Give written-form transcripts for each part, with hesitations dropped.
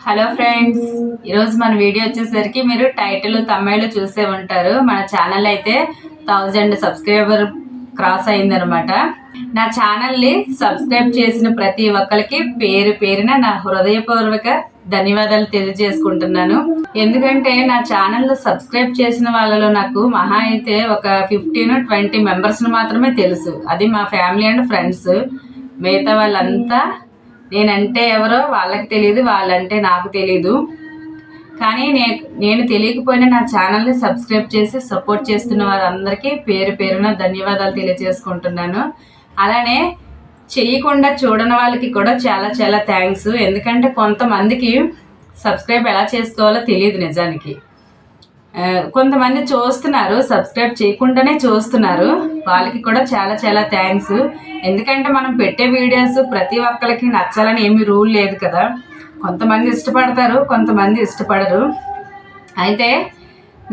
Hello friends, ఈరోజు మన video వచ్చేసరికి మీరు టైటిల్ తమిళలో చూసే ఉంటారు. మన ఛానల్ అయితే 1000 సబ్స్క్రైబర్ క్రాస్ అయిందనమాట. నా ఛానల్ని సబ్స్క్రైబ్ చేసిన ప్రతి ఒక్కరికి పేరు పేరున నా హృదయపూర్వక ధన్యవాదాలు తెలియజేసుకుంటున్నాను. ఎందుకంటే నా ఛానల్ సబ్స్క్రైబ్ చేసిన వాళ్ళలో నాకు మహా అయితే ఒక 15-20 మెంబర్స్ని మాత్రమే తెలుసు. అది మా ఫ్యామిలీ అండ్ ఫ్రెండ్స్. మిగతా వాళ్ళంతా నేనంటే ఎవరో వాళ్ళకి తెలియదు, వాళ్ళంటే నాకు తెలీదు. కానీ నేను తెలియకపోయినా నా ఛానల్ని సబ్స్క్రైబ్ చేసి సపోర్ట్ చేస్తున్న వారందరికీ పేరు పేరున ధన్యవాదాలు తెలియజేసుకుంటున్నాను. అలానే చేయకుండా చూడని వాళ్ళకి కూడా చాలా చాలా థ్యాంక్స్. ఎందుకంటే కొంతమందికి సబ్స్క్రైబ్ ఎలా చేసుకోవాలో తెలియదు. నిజానికి కొంతమంది చూస్తున్నారు, సబ్స్క్రైబ్ చేయకుండానే చూస్తున్నారు. వాళ్ళకి కూడా చాలా చాలా థ్యాంక్స్. ఎందుకంటే మనం పెట్టే వీడియోస్ ప్రతి ఒక్కరికి నచ్చాలని ఏమీ రూల్ లేదు కదా. కొంతమంది ఇష్టపడతారు, కొంతమంది ఇష్టపడరు. అయితే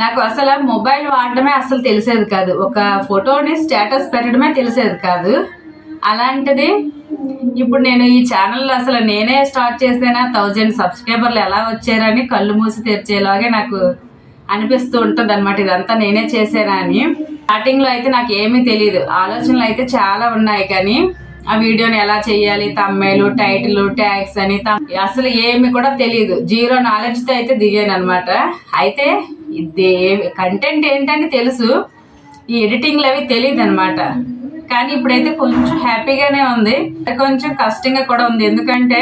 నాకు అసలు మొబైల్ వాడడమే అసలు తెలిసేది కాదు. ఒక ఫోటోని స్టేటస్ పెట్టడమే తెలిసేది కాదు. అలాంటిది ఇప్పుడు నేను ఈ ఛానల్లో అసలు నేనే స్టార్ట్ చేసేనా 1000 సబ్స్క్రైబర్లు ఎలా వచ్చారని కళ్ళు మూసి తెరిచేలాగే నాకు అనిపిస్తూ ఉంటుంది అనమాట. ఇదంతా నేనే చేసేనా అని. స్టార్టింగ్లో అయితే నాకు ఏమీ తెలియదు. ఆలోచనలు అయితే చాలా ఉన్నాయి, కానీ ఆ వీడియోని ఎలా చేయాలి, తమ్మైలు, టైటిల్, ట్యాగ్స్ అని అసలు ఏమి కూడా తెలియదు. జీరో నాలెడ్జ్తో అయితే దిగాను అనమాట. అయితే కంటెంట్ ఏంటని తెలుసు, ఈ ఎడిటింగ్లు అవి తెలియదు అనమాట. కానీ ఇప్పుడైతే కొంచెం హ్యాపీగానే ఉంది, కొంచెం కష్టంగా కూడా ఉంది. ఎందుకంటే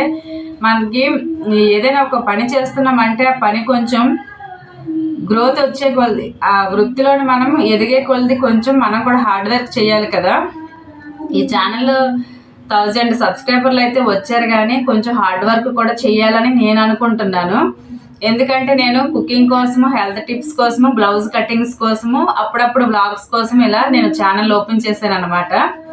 మనకి ఏదైనా ఒక పని చేస్తున్నామంటే ఆ పని కొంచెం గ్రోత్ వచ్చే కొలది, ఆ వృత్తిలోని మనం ఎదిగే కొలది కొంచెం మనం కూడా హార్డ్ వర్క్ చేయాలి కదా. ఈ ఛానల్ 1000 సబ్స్క్రైబర్లు అయితే వచ్చారు, కానీ కొంచెం హార్డ్ వర్క్ కూడా చేయాలని నేను అనుకుంటున్నాను. ఎందుకంటే నేను కుకింగ్ కోసము, హెల్త్ టిప్స్ కోసము, బ్లౌజ్ కటింగ్స్ కోసము, అప్పుడప్పుడు బ్లాగ్స్ కోసం ఇలా నేను ఛానల్ ఓపెన్ చేశాను అనమాట.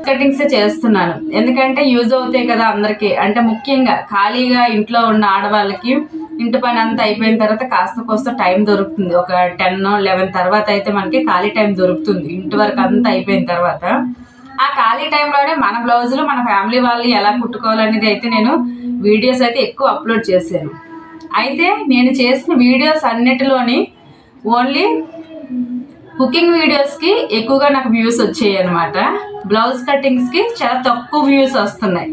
కటింగ్స్ చేస్తున్నాను ఎందుకంటే యూజ్ అవుతాయి కదా అందరికీ. అంటే ముఖ్యంగా ఖాళీగా ఇంట్లో ఉన్న ఆడవాళ్ళకి ఇంటి పని అంతా అయిపోయిన తర్వాత కాస్త కోస్త టైం దొరుకుతుంది. ఒక 10-11 తర్వాత అయితే మనకి ఖాళీ టైం దొరుకుతుంది. ఇంటి వరకు అంతా అయిపోయిన తర్వాత ఆ ఖాళీ టైంలోనే మన బ్లౌజులు మన ఫ్యామిలీ వాళ్ళు ఎలా కుట్టుకోవాలనేది అయితే నేను వీడియోస్ అయితే ఎక్కువ అప్లోడ్ చేశాను. అయితే నేను చేసిన వీడియోస్ అన్నిటిలోని ఓన్లీ కుకింగ్ వీడియోస్కి ఎక్కువగా నాకు వ్యూస్ వచ్చాయి అనమాట. బ్లౌజ్ కటింగ్స్కి చాలా తక్కువ వ్యూస్ వస్తున్నాయి.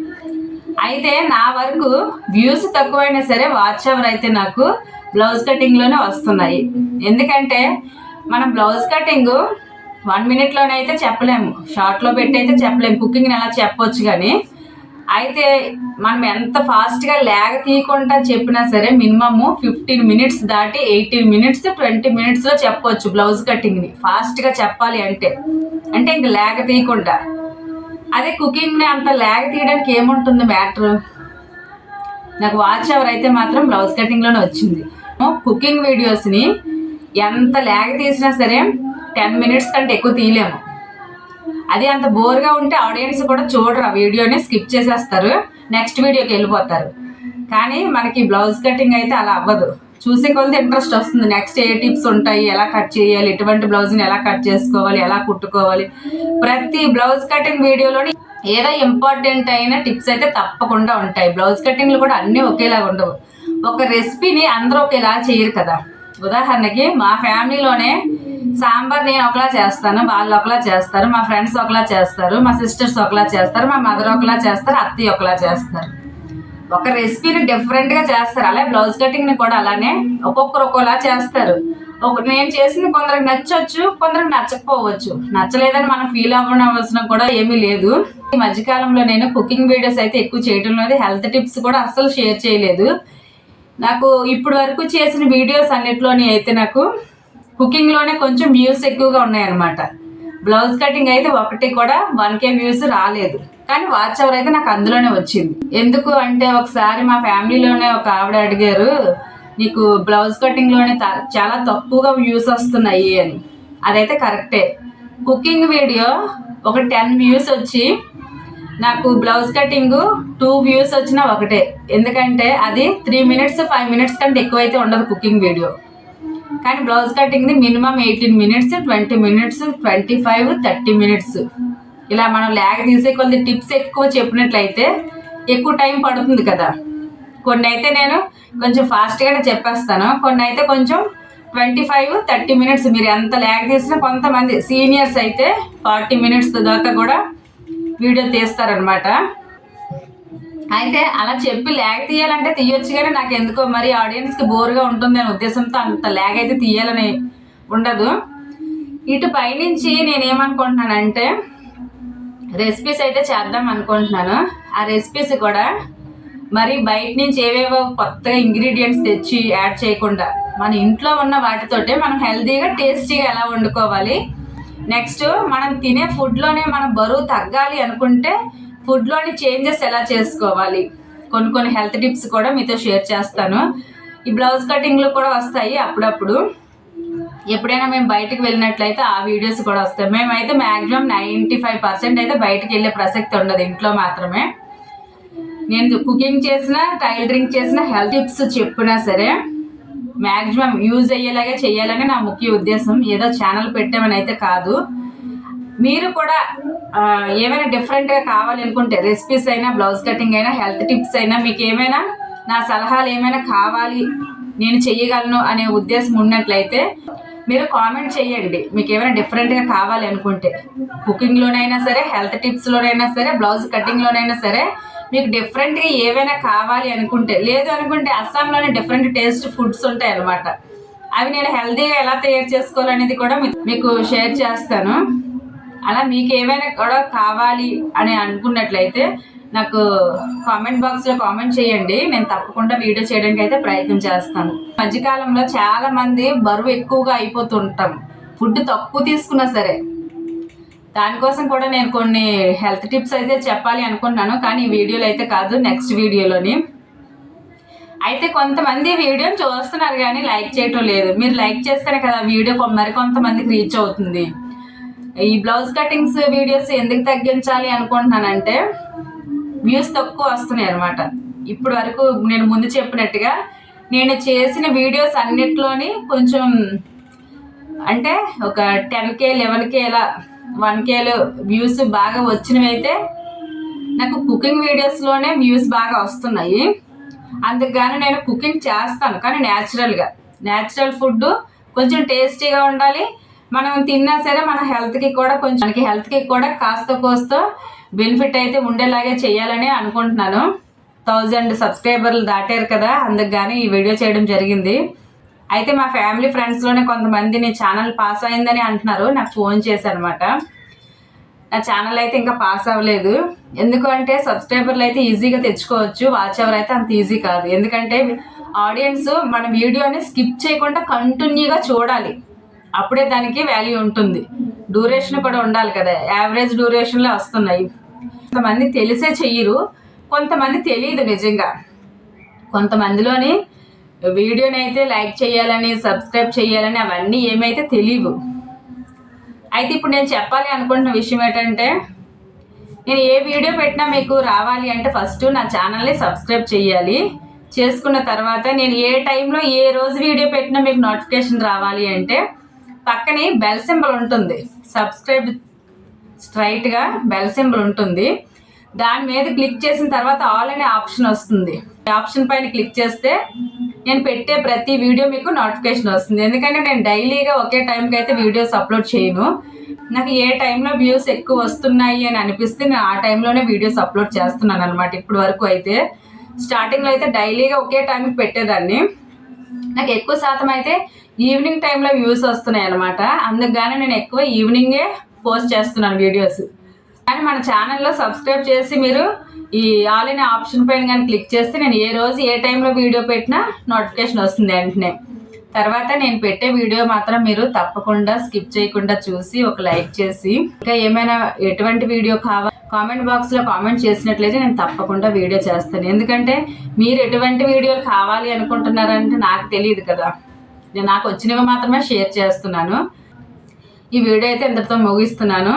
అయితే నా వరకు వ్యూస్ తక్కువైనా సరే వాచ్ అవర్ అయితే నాకు బ్లౌజ్ కటింగ్లోనే వస్తున్నాయి. ఎందుకంటే మనం బ్లౌజ్ కటింగ్ 1 మినిట్లోనే అయితే చెప్పలేము, షార్ట్లో పెట్టి అయితే చెప్పలేము. కుకింగ్ని ఎలా చెప్పొచ్చు, కానీ అయితే మనం ఎంత ఫాస్ట్గా ల్యాగ్ తీయకుండా చెప్పినా సరే మినిమమ్ 15 మినిట్స్ దాటి 18 మినిట్స్ 20 మినిట్స్లో చెప్పవచ్చు బ్లౌజ్ కటింగ్ని. ఫాస్ట్గా చెప్పాలి అంటే ఇంక ల్యాగ్ తీయకుండా. అదే కుకింగ్ని అంత ల్యాగ్ తీయడానికి ఏముంటుంది మ్యాటర్. నాకు వాచ్ అవర్ అయితే మాత్రం బ్లౌజ్ కటింగ్లోనే వచ్చింది. కుకింగ్ వీడియోస్ని ఎంత ల్యాగ్ తీసినా సరే 10 మినిట్స్ కంటే ఎక్కువ తీయలేము. అది అంత బోర్గా ఉంటే ఆడియన్స్ కూడా చూడరు, ఆ వీడియోని స్కిప్ చేసేస్తారు, నెక్స్ట్ వీడియోకి వెళ్ళిపోతారు. కానీ మనకి బ్లౌజ్ కటింగ్ అయితే అలా అవ్వదు. చూసే కొద్ది ఇంట్రెస్ట్ వస్తుంది. నెక్స్ట్ ఏ టిప్స్ ఉంటాయి, ఎలా కట్ చేయాలి, ఎటువంటి బ్లౌజ్ని ఎలా కట్ చేసుకోవాలి, ఎలా కుట్టుకోవాలి. ప్రతి బ్లౌజ్ కటింగ్ వీడియోలోని ఏదో ఇంపార్టెంట్ అయిన టిప్స్ అయితే తప్పకుండా ఉంటాయి. బ్లౌజ్ కటింగ్లు కూడా అన్నీ ఒకేలాగా ఉండవు. ఒక రెసిపీని అందరూ ఒకేలా చేయరు కదా. ఉదాహరణకి మా ఫ్యామిలీలోనే సాంబార్ నేను ఒకలా చేస్తాను, వాళ్ళు ఒకలా చేస్తారు, మా ఫ్రెండ్స్ ఒకలా చేస్తారు, మా సిస్టర్స్ ఒకలా చేస్తారు, మా మదర్ ఒకలా చేస్తారు, అత్తయ్య ఒకలా చేస్తారు. ఒక రెసిపీని డిఫరెంట్గా చేస్తారు. అలాగే బ్లౌజ్ కటింగ్ని కూడా అలానే ఒక్కొక్కరు ఒక్కోలా చేస్తారు. నేను చేసింది కొందరికి నచ్చవచ్చు, కొందరికి నచ్చకపోవచ్చు. నచ్చలేదని మనం ఫీల్ అవ్వనవసరం కూడా ఏమీ లేదు. ఈ మధ్యకాలంలో నేను కుకింగ్ వీడియోస్ అయితే ఎక్కువ చేయడం లేదు, హెల్త్ టిప్స్ కూడా అస్సలు షేర్ చేయలేదు. నాకు ఇప్పుడు వరకు చేసిన వీడియోస్ అన్నిటిలోని అయితే నాకు కుకింగ్లోనే కొంచెం వ్యూస్ ఎక్కువగా ఉన్నాయన్నమాట. బ్లౌజ్ కటింగ్ అయితే ఒకటి కూడా 1K వ్యూస్ రాలేదు, కానీ వాచ్ అవర్ అయితే నాకు అందులోనే వచ్చింది. ఎందుకు అంటే ఒకసారి మా ఫ్యామిలీలోనే ఒక ఆవిడ అడిగారు, నీకు బ్లౌజ్ కటింగ్లోనే చాలా తక్కువగా వ్యూస్ వస్తున్నాయి అని. అదైతే కరెక్టే. కుకింగ్ వీడియో ఒక 10 వ్యూస్ వచ్చి నాకు బ్లౌజ్ కటింగ్ 2 వ్యూస్ వచ్చినా ఒకటే. ఎందుకంటే అది 3 మినిట్స్ 5 మినిట్స్ కంటే ఎక్కువైతే ఉండదు కుకింగ్ వీడియో. కానీ బ్లౌజ్ కటింగ్ది మినిమం 18 మినిట్స్ 20 మినిట్స్ 25-30 మినిట్స్ ఇలా మనం ల్యాగ్ తీసే కొద్ది టిప్స్ ఎక్కువ చెప్పినట్లయితే ఎక్కువ టైం పడుతుంది కదా. కొన్ని అయితే నేను కొంచెం ఫాస్ట్గానే చెప్పేస్తాను, కొన్ని అయితే కొంచెం 25-30 మినిట్స్ మీరు ఎంత ల్యాగ్ తీసినా, కొంతమంది సీనియర్స్ అయితే 40 మినిట్స్ దాకా కూడా వీడియో తీస్తారనమాట. అయితే అలా చెప్పి ల్యాగ్ తీయాలంటే తీయొచ్చు, కానీ నాకు ఎందుకో మరి ఆడియన్స్కి బోర్గా ఉంటుంది అనే ఉద్దేశంతో అంత ల్యాగ్ అయితే తీయాలని ఉండదు. ఇటు పైనుంచి నేనేమనుకుంటున్నానంటే రెసిపీస్ అయితే చేద్దాం అనుకుంటున్నాను. ఆ రెసిపీస్ కూడా మరి బయట నుంచి ఏవేవో కొత్తగా ఇంగ్రీడియంట్స్ తెచ్చి యాడ్ చేయకుండా మన ఇంట్లో ఉన్న వాటితోటే మనం హెల్తీగా టేస్టీగా ఎలా వండుకోవాలి, నెక్స్ట్ మనం తినే ఫుడ్లోనే మనం బరువు తగ్గాలి అనుకుంటే ఫుడ్లోని చేంజెస్ ఎలా చేసుకోవాలి, కొన్ని హెల్త్ టిప్స్ కూడా మీతో షేర్ చేస్తాను. ఈ బ్లౌజ్ కటింగ్లు కూడా వస్తాయి అప్పుడప్పుడు, ఎప్పుడైనా మేము బయటకు వెళ్ళినట్లయితే ఆ వీడియోస్ కూడా వస్తాయి. మేమైతే మ్యాక్సిమం 95% అయితే బయటకు వెళ్ళే ప్రసక్తి ఉండదు, ఇంట్లో మాత్రమే. నేను కుకింగ్ చేసినా, టైలరింగ్ చేసినా, హెల్త్ టిప్స్ చెప్పినా సరే మ్యాక్సిమం యూజ్ అయ్యేలాగే చేయాలని నా ముఖ్య ఉద్దేశం. ఏదో ఛానల్ పెట్టామని అయితే కాదు. మీరు కూడా ఏమైనా డిఫరెంట్గా కావాలనుకుంటే రెసిపీస్ అయినా, బ్లౌజ్ కటింగ్ అయినా, హెల్త్ టిప్స్ అయినా, మీకు ఏమైనా నా సలహాలు ఏమైనా కావాలి, నేను చెయ్యగలను అనే ఉద్దేశం ఉన్నట్లయితే మీరు కామెంట్ చేయండి. మీకు ఏమైనా డిఫరెంట్గా కావాలి అనుకుంటే కుకింగ్లోనైనా సరే, హెల్త్ టిప్స్లోనైనా సరే, బ్లౌజ్ కటింగ్లోనైనా సరే మీకు డిఫరెంట్గా ఏవైనా కావాలి అనుకుంటే, లేదు అనుకుంటే అస్సాంలోనే డిఫరెంట్ టేస్ట్ ఫుడ్స్ ఉంటాయి అన్నమాట. అవి నేను హెల్తీగా ఎలా తయారు చేసుకోవాలనేది కూడా మీకు షేర్ చేస్తాను. అలా మీకు ఏమైనా కూడా కావాలి అని అనుకున్నట్లయితే నాకు కామెంట్ బాక్స్లో కామెంట్ చేయండి, నేను తప్పకుండా వీడియో చేయడానికి అయితే ప్రయత్నం చేస్తాను. మధ్యకాలంలో చాలా మంది బరువు ఎక్కువగా అయిపోతుంటాం, ఫుడ్ తక్కువ తీసుకున్నా సరే. దానికోసం కూడా నేను కొన్ని హెల్త్ టిప్స్ అయితే చెప్పాలి అనుకున్నాను, కానీ ఈ వీడియోలో అయితే కాదు, నెక్స్ట్ వీడియోలోని. అయితే కొంతమంది వీడియోని చూస్తున్నారు కానీ లైక్ చేయటం లేదు. మీరు లైక్ చేస్తేనే కదా వీడియో మరికొంతమందికి రీచ్ అవుతుంది. ఈ బ్లౌజ్ కటింగ్స్ వీడియోస్ ఎందుకు తగ్గించాలి అనుకుంటున్నానంటే వ్యూస్ తక్కువ వస్తున్నాయి అనమాట. ఇప్పుడు వరకు నేను ముందు చెప్పినట్టుగా నేను చేసిన వీడియోస్ అన్నిట్లోని కొంచెం అంటే ఒక 10K 11K ఇలా 1K వ్యూస్ బాగా వచ్చినవి అయితే నాకు కుకింగ్ వీడియోస్లోనే వ్యూస్ బాగా వస్తున్నాయి. అందుకుగాను నేను కుకింగ్ చేస్తాను, కానీ న్యాచురల్ ఫుడ్ కొంచెం టేస్టీగా ఉండాలి. మనం తిన్నా సరే మన హెల్త్కి కూడా కాస్త కోస్తో బెనిఫిట్ అయితే ఉండేలాగే చేయాలని అనుకుంటున్నాను. 1000 సబ్స్క్రైబర్లు దాటారు కదా, అందుకుగాను ఈ వీడియో చేయడం జరిగింది. అయితే మా ఫ్యామిలీ ఫ్రెండ్స్లోనే కొంతమంది నీ ఛానల్ పాస్ అయిందని అంటున్నారు, నాకు ఫోన్ చేశారనమాట. నా ఛానల్ అయితే ఇంకా పాస్ అవ్వలేదు. ఎందుకంటే సబ్స్క్రైబర్లు అయితే ఈజీగా తెచ్చుకోవచ్చు, వాచ్ అవర్ అయితే అంత ఈజీ కాదు. ఎందుకంటే ఆడియన్స్ మన వీడియోని స్కిప్ చేయకుండా కంటిన్యూగా చూడాలి, అప్పుడే దానికి వాల్యూ ఉంటుంది. డ్యూరేషన్ కూడా ఉండాలి కదా, యావరేజ్ డ్యూరేషన్లో వస్తున్నాయి. కొంతమంది తెలిసే చెయ్యరు, కొంతమంది తెలియదు. నిజంగా కొంతమందిలోని వీడియోని అయితే లైక్ చేయాలని, సబ్స్క్రైబ్ చేయాలని అవన్నీ ఏమైతే తెలియవు. అయితే ఇప్పుడు నేను చెప్పాలి అనుకుంటున్న విషయం ఏంటంటే, నేను ఏ వీడియో పెట్టినా మీకు రావాలి అంటే ఫస్ట్ నా ఛానల్ని సబ్స్క్రైబ్ చేయాలి. చేసుకున్న తర్వాత నేను ఏ టైంలో ఏ రోజు వీడియో పెట్టినా మీకు నోటిఫికేషన్ రావాలి అంటే పక్కనే బెల్ సింబల్ ఉంటుంది, సబ్స్క్రైబ్ స్ట్రైట్గా బెల్ సింబల్ ఉంటుంది. దాని మీద క్లిక్ చేసిన తర్వాత ఆల్ అనే ఆప్షన్ వస్తుంది. ఆప్షన్ పైన క్లిక్ చేస్తే నేను పెట్టే ప్రతి వీడియో మీకు నోటిఫికేషన్ వస్తుంది. ఎందుకంటే నేను డైలీగా ఒకే టైంకి అయితే వీడియోస్ అప్లోడ్ చేయను. నాకు ఏ టైంలో వ్యూస్ ఎక్కువ వస్తున్నాయి అని అనిపిస్తే నేను ఆ టైంలోనే వీడియోస్ అప్లోడ్ చేస్తున్నాను అనమాట. ఇప్పుడు వరకు అయితే స్టార్టింగ్లో అయితే డైలీగా ఒకే టైంకి పెట్టేదాన్ని. నాకు ఎక్కువ శాతం అయితే ఈవినింగ్ టైంలో వ్యూస్ వస్తున్నాయి అనమాట. అందుకుగానే నేను ఎక్కువ ఈవినింగే పోస్ట్ చేస్తున్నాను వీడియోస్. కానీ మన ఛానల్లో సబ్స్క్రైబ్ చేసి మీరు ఈ ఆల్ అనే ఆప్షన్ పైన కానీ క్లిక్ చేస్తే నేను ఏ రోజు ఏ టైంలో వీడియో పెట్టినా నోటిఫికేషన్ వస్తుంది వెంటనే. తర్వాత నేను పెట్టే వీడియో మాత్రం మీరు తప్పకుండా స్కిప్ చేయకుండా చూసి ఒక లైక్ చేసి, ఇంకా ఏమైనా ఎటువంటి వీడియో కావాలి కామెంట్ బాక్స్లో కామెంట్ చేసినట్లయితే నేను తప్పకుండా వీడియో చేస్తాను. ఎందుకంటే మీరు ఎటువంటి వీడియోలు కావాలి అనుకుంటున్నారంటే నాకు తెలియదు కదా, నేను నాకు వచ్చినవి మాత్రమే షేర్ చేస్తున్నాను. ఈ వీడియో అయితే ఇంతటితో ముగిస్తున్నాను.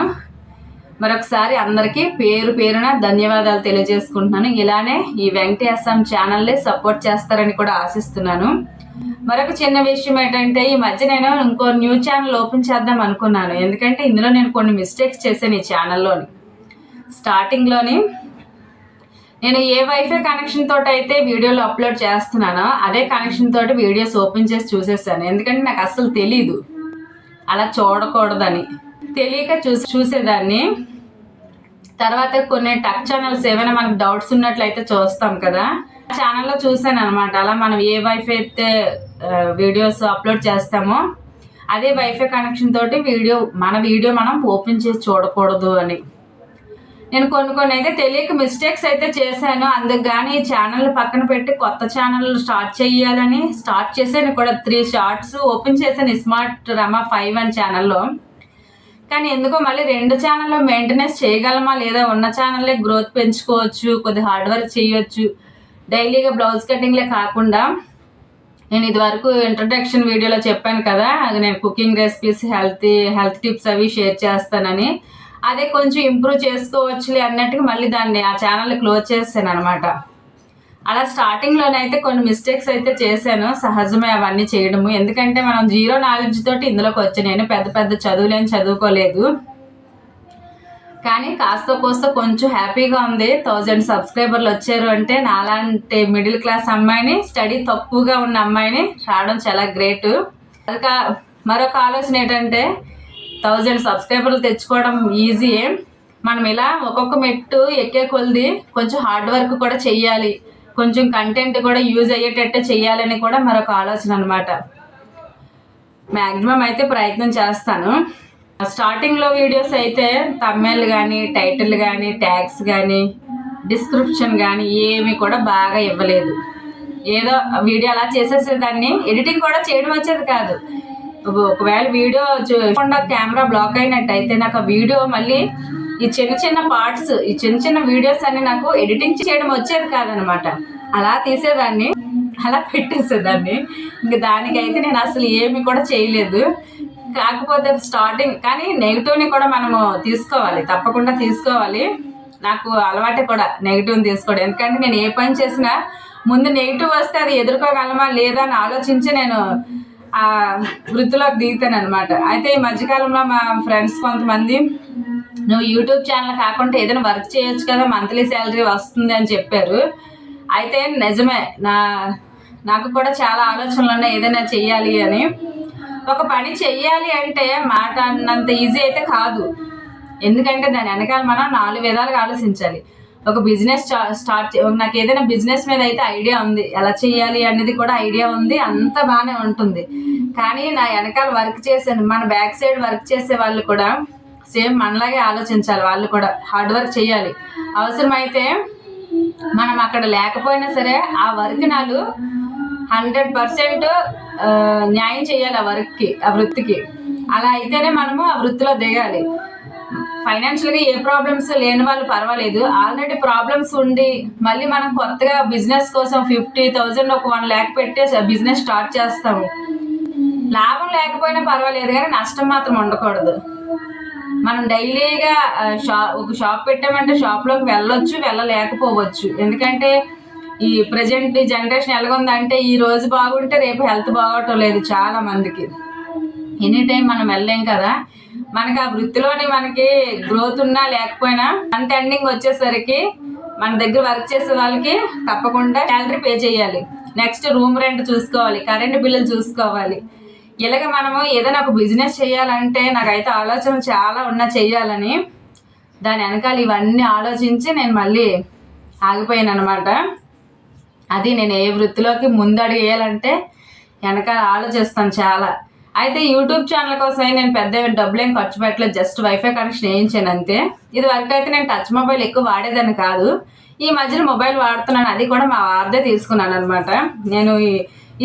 మరొకసారి అందరికీ పేరు పేరున ధన్యవాదాలు తెలియజేసుకుంటున్నాను. ఇలానే ఈ వెంకటే అస్సాం ఛానల్ని సపోర్ట్ చేస్తారని కూడా ఆశిస్తున్నాను. మరొక చిన్న విషయం ఏంటంటే, ఈ మధ్య నేను ఇంకో న్యూ ఛానల్ ఓపెన్ చేద్దాం అనుకున్నాను. ఎందుకంటే ఇందులో నేను కొన్ని మిస్టేక్స్ చేశాను. ఈ ఛానల్లోని స్టార్టింగ్లోని నేను ఏ వైఫై కనెక్షన్ తోటి అయితే వీడియోలు అప్లోడ్ చేస్తున్నానో అదే కనెక్షన్ తోటి వీడియోస్ ఓపెన్ చేసి చూసేసాను. ఎందుకంటే నాకు అస్సలు తెలీదు అలా చూడకూడదని, తెలియక చూసేదాన్ని. తర్వాత కొన్ని టక్ ఛానల్స్ ఏమైనా మనకు డౌట్స్ ఉన్నట్లయితే చూస్తాం కదా, ఆ ఛానల్లో చూసాను అనమాట. అలా మనం ఏ వైఫై అయితే వీడియోస్ అప్లోడ్ చేస్తామో అదే వైఫై కనెక్షన్ తోటి మన వీడియో మనం ఓపెన్ చేసి చూడకూడదు అని. నేను కొన్ని అయితే తెలియక మిస్టేక్స్ అయితే చేశాను. అందుకు కానీ ఛానల్ పక్కన పెట్టి కొత్త ఛానల్ స్టార్ట్ చేయాలని స్టార్ట్ చేశాను కూడా. 3 షార్ట్స్ ఓపెన్ చేశాను స్మార్ట్ రమ 5 అని ఛానల్లో. కానీ ఎందుకో మళ్ళీ 2 ఛానల్లో మెయింటెనెన్స్ చేయగలమా లేదా, ఉన్న ఛానల్లే గ్రోత్ పెంచుకోవచ్చు, కొద్ది హార్డ్ వర్క్ చేయొచ్చు, డైలీగా బ్లౌజ్ కటింగ్లే కాకుండా నేను ఇదివరకు ఇంట్రడక్షన్ వీడియోలో చెప్పాను కదా, అది నేను కుకింగ్ రెసిపీస్ హెల్త్ టిప్స్ అవి షేర్ చేస్తానని. అదే కొంచెం ఇంప్రూవ్ చేసుకోవచ్చులే అన్నట్టుగా మళ్ళీ ఆ ఛానల్ క్లోజ్ చేశాను అనమాట. అలా స్టార్టింగ్లోనైతే కొన్ని మిస్టేక్స్ అయితే చేశాను, సహజమే అవన్నీ చేయడము. ఎందుకంటే మనం 0 నాలెడ్జ్ తోటి ఇందులోకి వచ్చి, నేను పెద్ద చదువులేని చదువుకోలేదు. కానీ కాస్త కోస్త కొంచెం హ్యాపీగా ఉంది. 1000 సబ్స్క్రైబర్లు వచ్చారు అంటే నాలాంటి మిడిల్ క్లాస్ అమ్మాయిని, స్టడీ తక్కువగా ఉన్న అమ్మాయిని రావడం చాలా గ్రేట్. మరొక ఆలోచన ఏంటంటే 1000 సబ్స్క్రైబర్లు తెచ్చుకోవడం ఈజీయే. మనం ఇలా ఒక్కొక్క మెట్టు ఎక్కే కొలిది కొంచెం హార్డ్ వర్క్ కూడా చెయ్యాలి, కొంచెం కంటెంట్ కూడా యూజ్ అయ్యేటట్టే చెయ్యాలని కూడా మరొక ఆలోచన అనమాట. మ్యాక్సిమం అయితే ప్రయత్నం చేస్తాను. స్టార్టింగ్లో వీడియోస్ అయితే తమ్మెల్ కానీ, టైటిల్ కానీ, ట్యాగ్స్ కానీ, డిస్క్రిప్షన్ కానీ ఏమి కూడా బాగా ఇవ్వలేదు. ఏదో వీడియో అలా చేసేసేదాన్ని. ఎడిటింగ్ కూడా చేయడం వచ్చేది కాదు. ఒకవేళ వీడియో చూడకుండా కెమెరా బ్లాక్ అయినట్టయితే నాకు ఆ వీడియో మళ్ళీ ఈ చిన్న పార్ట్స్, ఈ చిన్న వీడియోస్ అన్ని నాకు ఎడిటింగ్ చేయడం వచ్చేది కాదనమాట. అలా తీసేదాన్ని, అలా పెట్టేసేదాన్ని. ఇంకా దానికైతే నేను అసలు ఏమి కూడా చేయలేదు. కాకపోతే స్టార్టింగ్ కానీ నెగిటివ్ని కూడా మనము తీసుకోవాలి, తప్పకుండా తీసుకోవాలి. నాకు అలవాటే కూడా నెగిటివ్ని తీసుకోవడం. ఎందుకంటే నేను ఏ పని చేసినా ముందు నెగిటివ్ వస్తే అది ఎదుర్కోగలమా లేదా అని ఆలోచించి నేను ఆ వృత్తిలోకి దిగుతాను అనమాట. అయితే ఈ మధ్యకాలంలో మా ఫ్రెండ్స్ కొంతమంది, నువ్వు యూట్యూబ్ ఛానల్ కాకుండా ఏదైనా వర్క్ చేయొచ్చు కదా, మంత్లీ శాలరీ వస్తుంది అని చెప్పారు. అయితే నిజమే, నాకు కూడా చాలా ఆలోచనలు ఉన్నాయి ఏదైనా చెయ్యాలి అని. ఒక పని చెయ్యాలి అంటే మాట అన్నంత ఈజీ అయితే కాదు. ఎందుకంటే దాని వెనకాల మనం 4 విధాలుగా ఆలోచించాలి. ఒక బిజినెస్ స్టార్ట్ నాకు ఏదైనా బిజినెస్ మీద అయితే ఐడియా ఉంది, ఎలా చేయాలి అనేది కూడా ఐడియా ఉంది, అంత బాగానే ఉంటుంది. కానీ నా వెనకాల వర్క్ చేసాను, మన బ్యాక్ సైడ్ వర్క్ చేసే వాళ్ళు కూడా సేమ్ మనలాగే ఆలోచించాలి. వాళ్ళు కూడా హార్డ్ వర్క్ చేయాలి. అవసరమైతే మనం అక్కడ లేకపోయినా సరే ఆ వర్క్ నాలు 100% న్యాయం చేయాలి ఆ వర్క్కి, ఆ వృత్తికి. అలా అయితేనే మనము ఆ వృత్తిలో దిగాలి. ఫైనాన్షియల్గా ఏ ప్రాబ్లమ్స్ లేని వాళ్ళు పర్వాలేదు. ఆల్రెడీ ప్రాబ్లమ్స్ ఉండి మళ్ళీ మనం కొత్తగా బిజినెస్ కోసం 50,000 ఒక 1 lakh పెట్టే బిజినెస్ స్టార్ట్ చేస్తాము. లాభం లేకపోయినా పర్వాలేదు కానీ నష్టం మాత్రం ఉండకూడదు. మనం డైలీగా ఒక షాప్ పెట్టామంటే షాప్లోకి వెళ్ళొచ్చు, వెళ్ళలేకపోవచ్చు. ఎందుకంటే ఈ ప్రజెంట్ జనరేషన్ ఎలాగుందంటే ఈ రోజు బాగుంటే రేపు హెల్త్ బాగోవటం లేదు చాలా మందికి. ఎనీ టైం మనం వెళ్ళలేం కదా. మనకి ఆ వృత్తిలోని మనకి గ్రోత్ ఉన్నా లేకపోయినా మంత్ ఎండింగ్ వచ్చేసరికి మన దగ్గర వర్క్ చేసే వాళ్ళకి తప్పకుండా శాలరీ పే చేయాలి. నెక్స్ట్ రూమ్ రెంట్ చూసుకోవాలి, కరెంట్ బిల్లులు చూసుకోవాలి. ఇలాగ మనము ఏదైనా ఒక బిజినెస్ చేయాలంటే నాకైతే ఆలోచన చాలా చెయ్యాలని. దాని వెనకాల ఇవన్నీ ఆలోచించి నేను మళ్ళీ ఆగిపోయాను అనమాట. అది నేను ఏ వృత్తిలోకి ముందడుగు వేయాలంటే వెనకాల ఆలోచిస్తాను చాలా. అయితే యూట్యూబ్ ఛానల్ కోసం నేను పెద్ద డబ్బులు ఏం ఖర్చు పెట్టలేదు, జస్ట్ వైఫై కనెక్షన్ వేయించాను అంతే. ఇది వరకు అయితే నేను టచ్ మొబైల్ ఎక్కువ వాడేదాన్ని కాదు. ఈ మధ్యన మొబైల్ వాడుతున్నాను, అది కూడా మా వారిదే తీసుకున్నాను అనమాట. నేను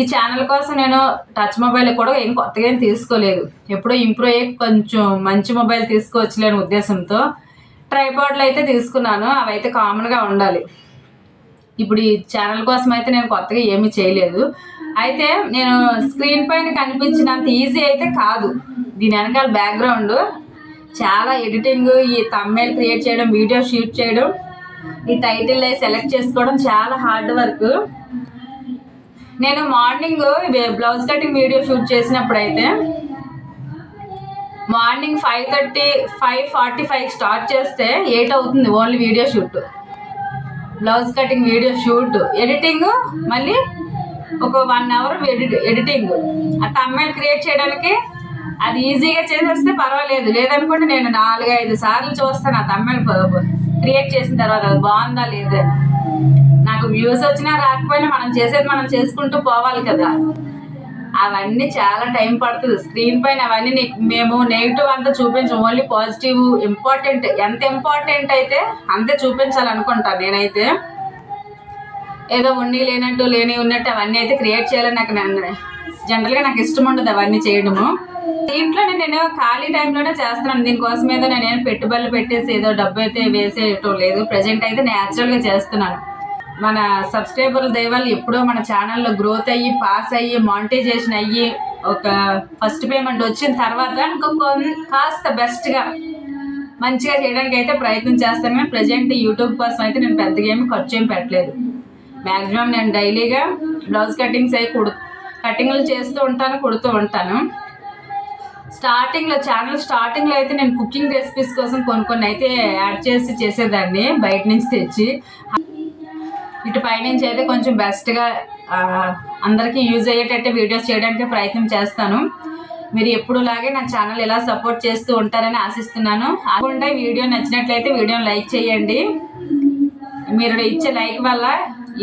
ఈ ఛానల్ కోసం నేను టచ్ మొబైల్ కూడా ఏం కొత్తగా ఏం తీసుకోలేదు. ఎప్పుడో ఇంప్రూవ్ అయ్యి కొంచెం మంచి మొబైల్ తీసుకోవచ్చులేని ఉద్దేశంతో ట్రైపాడ్లు అయితే తీసుకున్నాను. అవైతే కామన్గా ఉండాలి. ఇప్పుడు ఈ ఛానల్ కోసం అయితే నేను కొత్తగా ఏమీ చేయలేదు. అయితే నేను స్క్రీన్ పైన కనిపించినంత ఈజీ అయితే కాదు. దీని వెనకాల బ్యాక్గ్రౌండ్ చాలా ఎడిటింగ్, ఈ థంబ్నెయిల్ క్రియేట్ చేయడం, వీడియో షూట్ చేయడం, ఈ టైటిల్ సెలెక్ట్ చేసుకోవడం చాలా హార్డ్ వర్క్. నేను morning blouse cutting video shoot చేసినప్పుడు అయితే మార్నింగ్ 5:30, 5:45 స్టార్ట్ చేస్తే 8 అవుతుంది only video shoot. Blouse cutting video shoot, editing, మళ్ళీ ఒక 1 అవర్ ఎడిటింగ్. ఆ తమ్మైల్ క్రియేట్ చేయడానికి అది ఈజీగా చేసేస్తే పర్వాలేదు, లేదనుకుంటే నేను 4-5 సార్లు చూస్తాను ఆ తమ్మైల్ క్రియేట్ చేసిన తర్వాత అది బాగుందా లేదా. నాకు వ్యూస్ వచ్చినా రాకపోయినా మనం చేసేది మనం చేసుకుంటూ పోవాలి కదా. అవన్నీ చాలా టైం పడుతుంది. స్క్రీన్ పైన అవన్నీ మేము నెగిటివ్ అంతా చూపించం, ఓన్లీ పాజిటివ్ ఇంపార్టెంట్, ఎంత ఇంపార్టెంట్ అయితే అంతే చూపించాలనుకుంటాను నేనైతే. ఏదో ఉండి లేనట్టు లేని ఉన్నట్టు అవన్నీ అయితే క్రియేట్ చేయాలని నాకు జనరల్గా నాకు ఇష్టం ఉండదు అవన్నీ చేయడము. దీంట్లోనే నేను ఖాళీ టైంలోనే చేస్తున్నాను. దీనికోసం ఏదో నేను పెట్టుబడులు పెట్టేసి ఏదో డబ్బు అయితే వేసేయటం లేదు. ప్రజెంట్ అయితే న్యాచురల్గా చేస్తున్నాను. మన సబ్స్క్రైబర్ల దయవల్ల ఎప్పుడో మన ఛానల్లో గ్రోత్ అయ్యి పాస్ అయ్యి మానిటైజేషన్ అయ్యి ఒక ఫస్ట్ పేమెంట్ వచ్చిన తర్వాత ఇంకొక కాస్త బెస్ట్గా మంచిగా చేయడానికి అయితే ప్రయత్నం చేస్తాను. కానీ ప్రజెంట్ యూట్యూబ్ కోసం అయితే నేను పెద్దగా ఏమి ఖర్చు ఏమి పెట్టలేదు. మ్యాక్సిమం నేను డైలీగా బ్లౌజ్ కటింగ్స్ అవి కటింగ్లు చేస్తూ ఉంటాను, కుడుతూ ఉంటాను. ఛానల్ స్టార్టింగ్లో అయితే నేను కుకింగ్ రెసిపీస్ కోసం కొన్ని అయితే యాడ్ చేసి చేసేదాన్ని బయట నుంచి తెచ్చి. ఇటు పైనుంచి అయితే కొంచెం బెస్ట్గా అందరికీ యూజ్ అయ్యేటట్టు వీడియోస్ చేయడానికి ప్రయత్నం చేస్తాను. మీరు ఎప్పుడులాగే నా ఛానల్ ఇలా సపోర్ట్ చేస్తూ ఉంటారని ఆశిస్తున్నాను. అనుకుంటే వీడియో నచ్చినట్లయితే వీడియోని లైక్ చేయండి. మీరు ఇచ్చే లైక్ వల్ల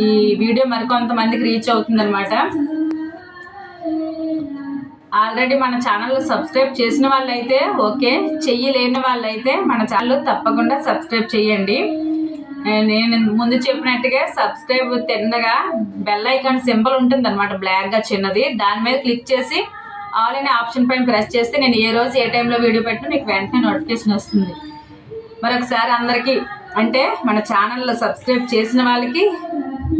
ఈ వీడియో మరికొంతమందికి రీచ్ అవుతుందన్నమాట. ఆల్రెడీ మన ఛానల్ సబ్స్క్రైబ్ చేసిన వాళ్ళైతే ఓకే, చెయ్యలేని వాళ్ళైతే మన ఛానల్ తప్పకుండా సబ్స్క్రైబ్ చేయండి. నేను ముందు చెప్పినట్టుగా సబ్స్క్రైబ్ తిన్నగా బెల్ ఐకాన్ సింబల్ ఉంటుంది అనమాట, బ్లాక్గా చిన్నది. దాని మీద క్లిక్ చేసి ఆల్ అనే ఆప్షన్ పైన ప్రెస్ చేస్తే నేను ఏ రోజు ఏ టైంలో వీడియో పెట్టినా మీకు వెంటనే నోటిఫికేషన్ వస్తుంది. మరొకసారి అందరికీ, అంటే మన ఛానల్లో సబ్స్క్రైబ్ చేసిన వాళ్ళకి,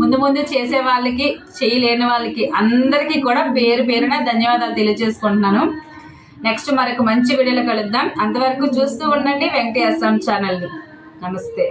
ముందు చేసే వాళ్ళకి, చేయలేని వాళ్ళకి అందరికీ కూడా పేరు పేరున ధన్యవాదాలు తెలియజేసుకుంటున్నాను. నెక్స్ట్ మరొక మంచి వీడియోలో కలుద్దాం. అంతవరకు చూస్తూ ఉండండి వెంకటేశ్వరం ఛానల్ని. నమస్తే.